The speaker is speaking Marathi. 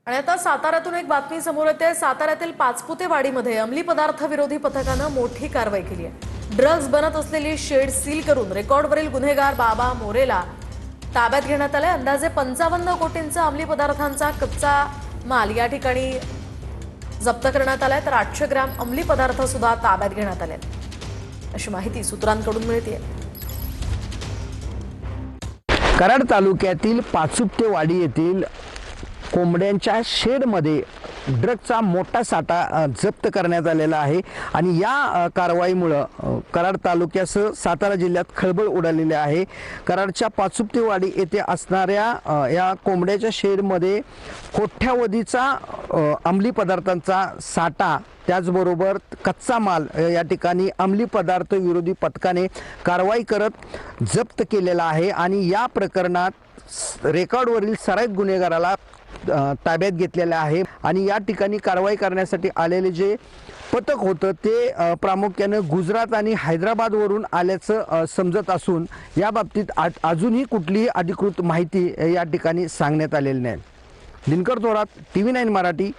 आणि आता साताऱ्यातून एक बातमी समोर येते। साताऱ्यातील पाचपुतेवाडीमध्ये अंमली पदार्थ विरोधी पथकानं मोठी कारवाई केली आहे। ड्रग्ज बनत असलेली शेड सील करून रेकॉर्डवरील गुन्हेगार बाबा मोरेला ताब्यात घेण्यात आले। अंदाजे 55 कोटींचा अंमली पदार्थांचा कच्चा माल या ठिकाणी जप्त करण्यात आलाय, तर 800 ग्रॅम अंमली पदार्थ सुद्धा ताब्यात घेण्यात आले, अशी माहिती सूत्रांकडून मिळते। कराड तालुक्यातील पाचपुतेवाडी येथील कोंबड्यांच्या शेडमध्ये ड्रगचा मोठा साठा जप्त करण्यात आलेला आहे आणि या कारवाईमुळे कराड तालुक्यासह सातारा जिल्ह्यात खळबळ उडालेली आहे। कराडच्या पाचपुतेवाडी येथे असणाऱ्या या कोंबड्याच्या शेडमध्ये कोट्यावधीचा अंमली पदार्थांचा साठा, त्याचबरोबर कच्चा माल या ठिकाणी अंमली पदार्थ विरोधी पथकाने कारवाई करत जप्त केलेला आहे आणि या प्रकरणात रेकॉर्डवरील सराईत गुन्हेगाराला ताब्यात घेतलेले आहे आणि या ठिकाणी कारवाई करण्यासाठी आलेले जे पथक होतं ते प्रामुख्याने गुजरात आणि हैदराबाद वरून आल्याचं समजत असून या बाबतीत अजूनही कुठलीही अधिकृत माहिती या ठिकाणी सांगण्यात आलेली नाही। दिनकर थोरात, TV9 मराठी।